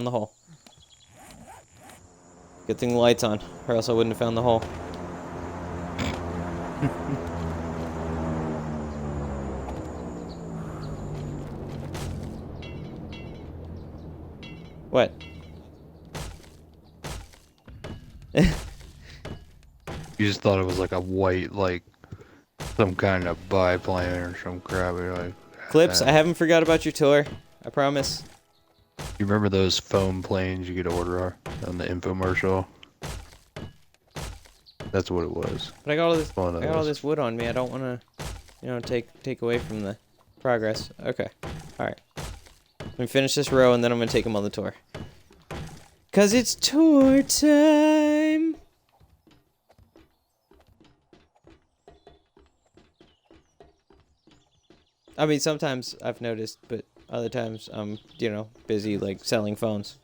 On the hole. Good thing the light's on, or else I wouldn't have found the hole. What? You just thought it was like a white, like some kind of biplane or some crap. You're like, Clips, I haven't forgot about your tour. I promise. you remember those foam planes you could order on the infomercial? That's what it was. But I got all this. One of I got all those. this wood on me. I don't want to, take away from the progress. Okay. All right. Let me finish this row, and then I'm gonna take him on the tour. 'Cause it's tour time. I mean, sometimes I've noticed, but other times I'm, busy like selling phones.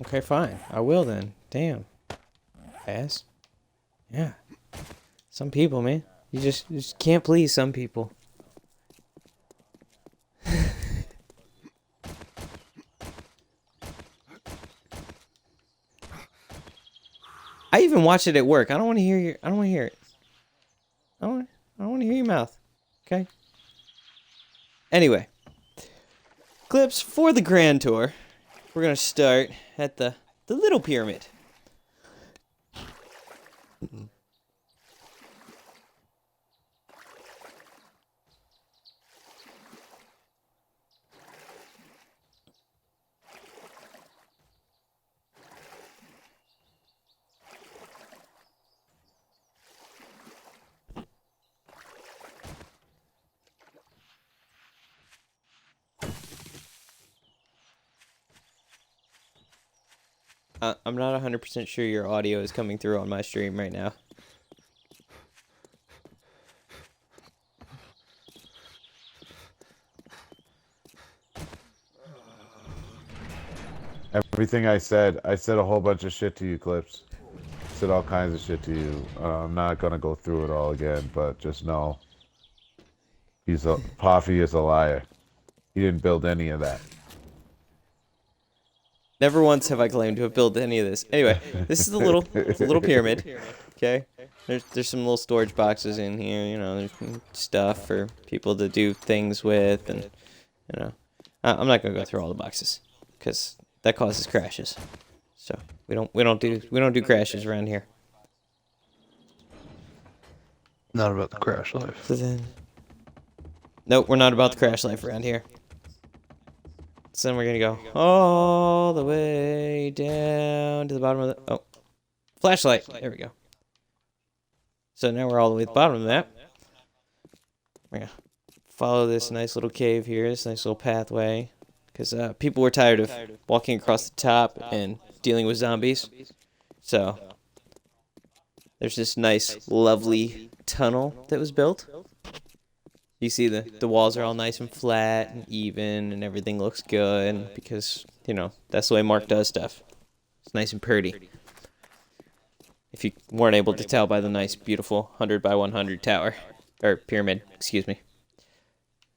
Okay, fine. I will then. Damn. Pass. Yeah. Some people, man. You just can't please some people. I even watch it at work. I don't want to hear I don't want to hear it. I don't want to hear your mouth. Okay? Anyway. Clips for the Grand Tour. We're going to start at the Little Pyramid. I'm not 100% sure your audio is coming through on my stream right now. Everything I said a whole bunch of shit to you, Clips. Said all kinds of shit to you. I'm not gonna go through it all again, but just know Poffy is a liar. He didn't build any of that. Never once have I claimed to have built any of this. Anyway, this is the little pyramid. Okay, there's some little storage boxes in here. There's stuff for people to do things with, and I'm not gonna go through all the boxes because that causes crashes. So we don't do crashes around here. Not about the crash life. So then, nope, we're not about the crash life around here. So then we're gonna go all the way down to the bottom of the flashlight. There we go. So now we're all the way at the bottom of the map. We're gonna follow this nice little cave here, this nice little pathway, because people were tired of walking across the top and dealing with zombies. So there's this nice, lovely tunnel that was built. You see the walls are all nice and flat and even, and everything looks good because, that's the way Mark does stuff. It's nice and pretty. If you weren't able to tell by the nice, beautiful 100 by 100 tower, or pyramid, excuse me.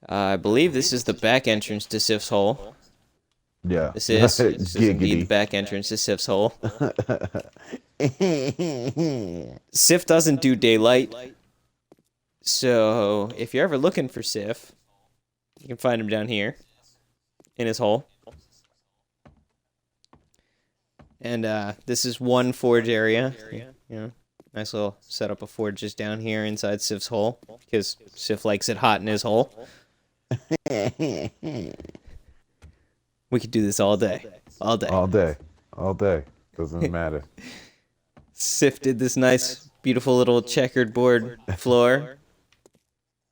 I believe this is the back entrance to Sif's hole. Yeah. This is indeed the back entrance to Sif's hole. Sif doesn't do daylight. So, if you're ever looking for Sif, you can find him down here in his hole. And this is one forge area. Nice little setup of forges down here inside Sif's hole because Sif likes it hot in his hole. We could do this all day. All day. All day. All day. Doesn't matter. Sif did this nice, beautiful little checkered board floor.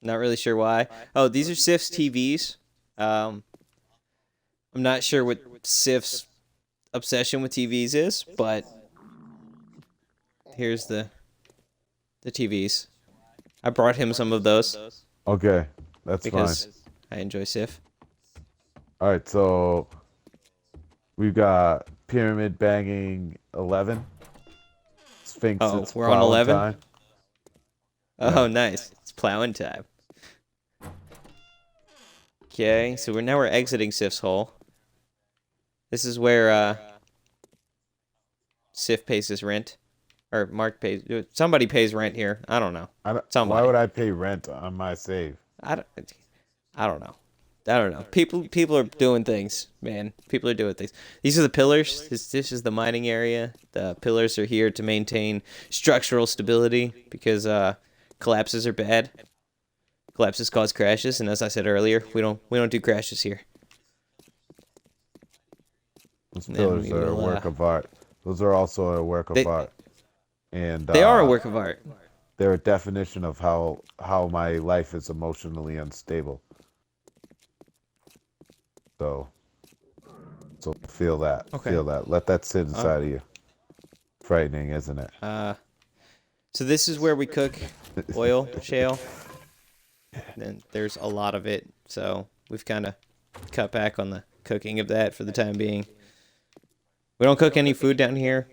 Not really sure why. Oh, these are Sif's TVs. I'm not sure what Sif's obsession with TVs is, but here's the TVs. I brought him some of those. Okay, that's because fine. I enjoy Sif. All right, so we've got pyramid banging 11. Sphinx, Oh, it's we're on plowing 11. time. Oh, Yeah. nice. It's plowing time. Okay, so we're exiting Sif's hole. This is where Sif pays his rent, or Mark pays. Somebody pays rent here. I don't know. Why Somebody. would I pay rent on my save? I don't. I don't know. I don't know. People are doing things, man. People are doing things. These are the pillars. This is the mining area. The pillars are here to maintain structural stability because collapses are bad. Collapses cause crashes, and as I said earlier, we don't do crashes here. Those And then pillars we are a will. work of art. Those are also a work of They art, and they are a work of art. they're a definition of how my life is emotionally unstable. So, feel that. Okay. Feel that. Let that sit inside of you. Frightening, isn't it? So this is where we cook oil shale. And there's a lot of it, so we've kind of cut back on the cooking of that for the time being. We don't cook any food down here.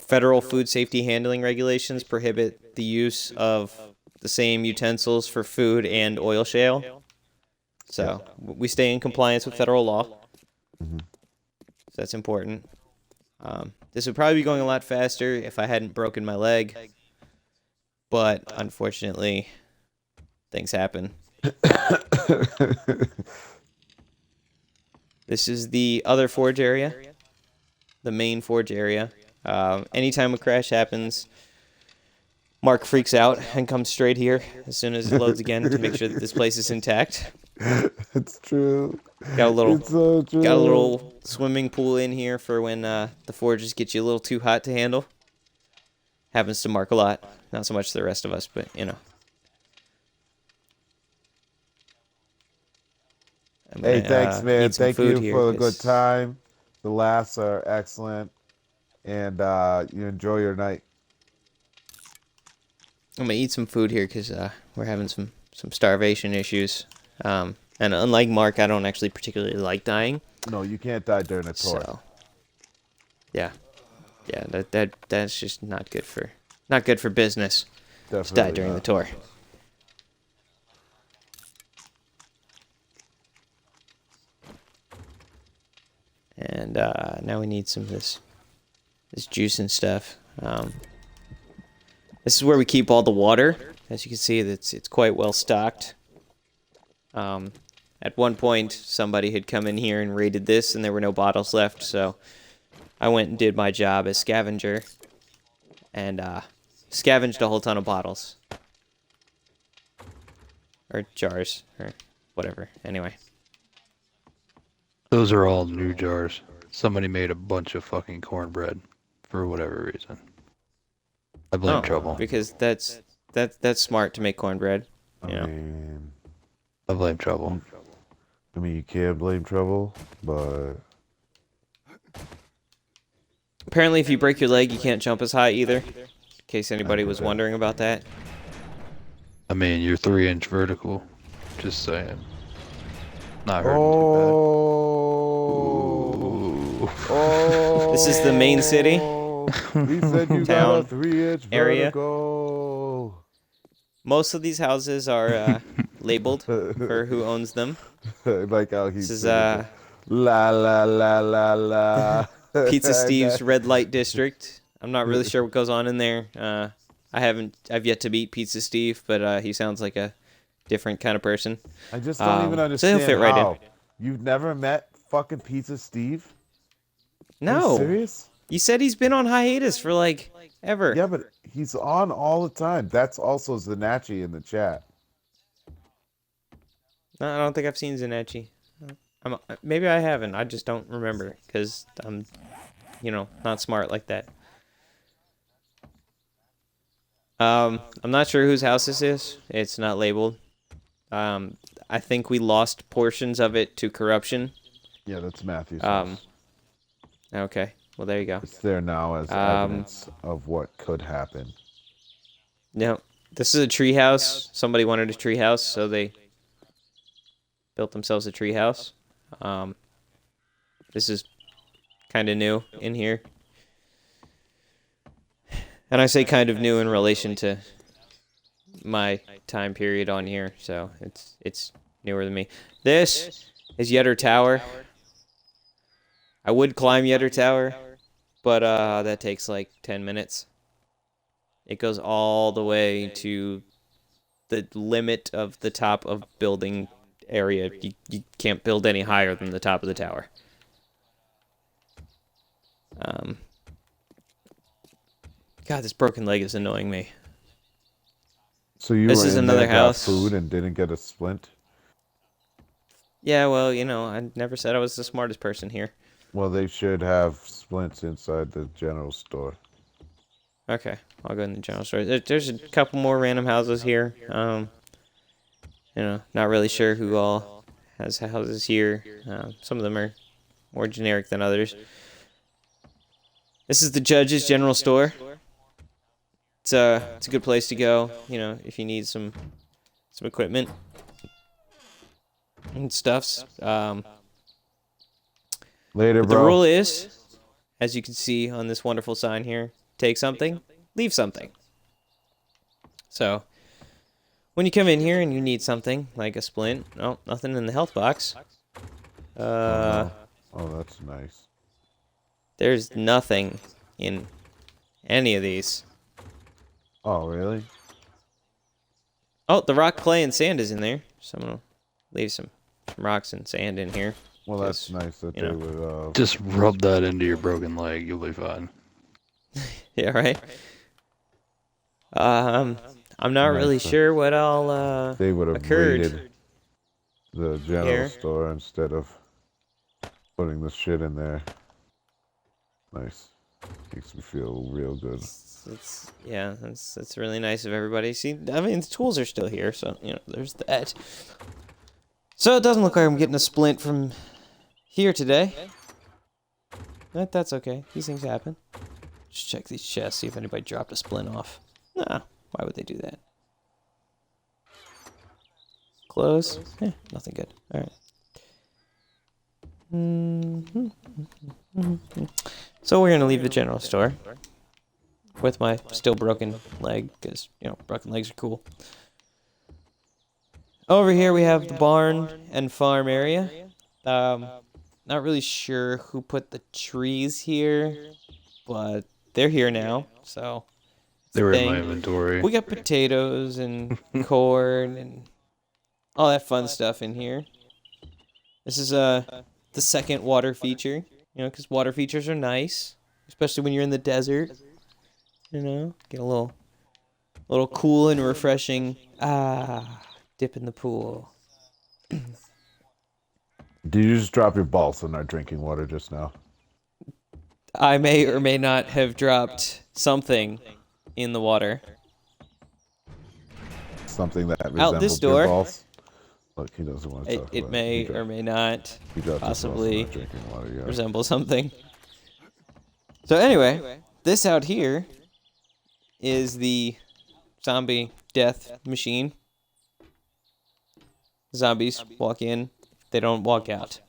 Federal food safety handling regulations prohibit the use of the same utensils for food and oil shale. So we stay in compliance with federal law. Mm-hmm. So that's important. This would probably be going a lot faster if I hadn't broken my leg. But unfortunately, things happen. This is the other forge area. The main forge area. Anytime a crash happens, Mark freaks out and comes straight here as soon as it loads again to make sure that this place is intact. It's true. Got a little, It's so true. got a little swimming pool in here for when the forges get you a little too hot to handle. Happens to Mark a lot. Not so much to the rest of us, but Hey, thanks, man. eat some Thank food you here, for the good 'cause time. The laughs are excellent, and you enjoy your night. I'm gonna eat some food here because we're having some starvation issues. And unlike Mark, I don't actually particularly like dying. No, you can't die during a tour. So, yeah, that's just not good for business. Just die Definitely during the not. tour. And now we need some of this juice and stuff. This is where we keep all the water. As you can see, it's quite well stocked. At one point, somebody had come in here and raided this, and there were no bottles left, so I went and did my job as scavenger, and scavenged a whole ton of bottles. Or jars, or whatever. Anyway. Those are all new jars. Somebody made a bunch of fucking cornbread for whatever reason. I blame Trouble. Because that's smart to make cornbread. You know. I blame Trouble. I mean, you can't blame Trouble, but Apparently, if you break your leg, you can't jump as high either. In case anybody was wondering about that. I mean, you're 3-inch vertical. Just saying. Not hurting oh, This is the main city. He said you got a Town 3-inch area. vertical. Most of these houses are labeled for who owns them. Like how he This is said it. La la la la la. Pizza Steve's red light district. I'm not really sure what goes on in there. I've yet to meet Pizza Steve, but he sounds like a different kind of person. I just don't even so understand he'll fit right in. how. You've never met fucking Pizza Steve? Are you No, serious? you said he's been on hiatus for like ever. Yeah, but he's on all the time. That's also Zanachi in the chat. No, I don't think I've seen Zanachi. Maybe I haven't. I just don't remember because I'm, not smart like that. I'm not sure whose house this is. It's not labeled. I think we lost portions of it to corruption. Yeah, that's Matthew's house. Okay. Well, there you go. It's there now as evidence of what could happen. No. This is a tree house. Somebody wanted a tree house, so they built themselves a tree house. This is kind of new in here. And I say kind of new in relation to my time period on here, so it's newer than me. This is Yetter Tower. I would climb Yetter Tower, but that takes like 10 minutes. It goes all the way to the limit of the top of building area. You can't build any higher than the top of the tower. God, this broken leg is annoying me. So you This went is in another there, got house. food and didn't get a splint? Yeah, well, you know, I never said I was the smartest person here. Well, they should have splints inside the general store. Okay, I'll go in the general store. There's a couple more random houses here. You know, not really sure who all has houses here. Some of them are more generic than others. This is the judge's general store. It's a good place to go, you know, if you need some equipment and stuffs. Later, But the bro. rule is, as you can see on this wonderful sign here, take something, leave something. So, when you come in here and you need something, like a splint, oh, nothing in the health box. Oh, that's nice. There's nothing in any of these. Oh, really? Oh, the rock, clay, and sand is in there. So I'm gonna leave some rocks and sand in here. Well, that's 'cause, nice that you they know. would. Just rub that into your broken leg. You'll be fine. Yeah, right? I'm not really Nice. sure what all They would have occurred raided the general here. store instead of putting the shit in there. Nice. Makes me feel real good. Yeah, that's really nice of everybody. See, I mean, the tools are still here, so you know, there's that. So it doesn't look like I'm getting a splint from here today. But that's okay. These things happen. Just check these chests, see if anybody dropped a splint off. Nah, why would they do that? Close. Nothing good. All right. So we're gonna leave the general store with my still broken leg, because you know broken legs are cool. Over here we have the barn and farm area. Not really sure who put the trees here, but they're here now, so it's They a were in my thing. inventory. We got potatoes and corn and all that fun stuff in here. This is the second water feature, you know, because water features are nice, especially when you're in the desert. You know, get a little cool and refreshing. Dip in the pool. Did you just drop your balls in our drinking water just now? I may or may not have dropped something in the water. Something that Out this resembled your door. balls? Look, he doesn't want to talk It about may He or may not he dropped his balls in possibly our drinking water, yeah. resemble something. So anyway, this out here is the zombie death machine. Zombies walk in, they don't walk out.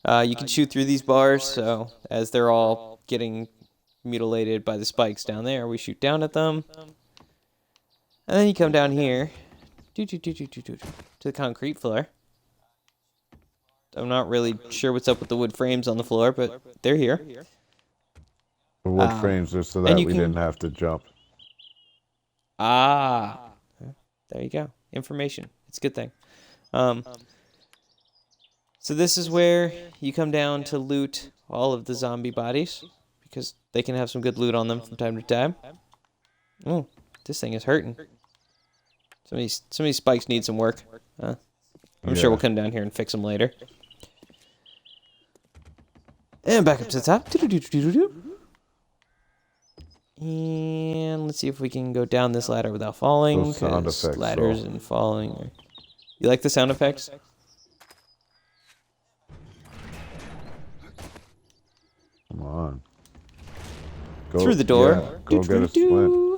You can shoot through these bars, so as they're all getting mutilated by the spikes down there, we shoot down at them. And then you come down here to the concrete floor. I'm not really sure what's up with the wood frames on the floor, but they're here. The wood frames are so and that you we can- didn't have to jump. There you go. Information. It's a good thing. So this is where you come down to loot all of the zombie bodies, because they can have some good loot on them from time to time. Oh, this thing is hurting. Some of these spikes need some work. I'm Yeah. sure we'll come down here and fix them later. And back up to the top. And let's see if we can go down this ladder without falling. Those sound 'Cause effects, ladders though. and falling. You like the sound effects? Come on. Go, Through the door. Yeah, go get a splint.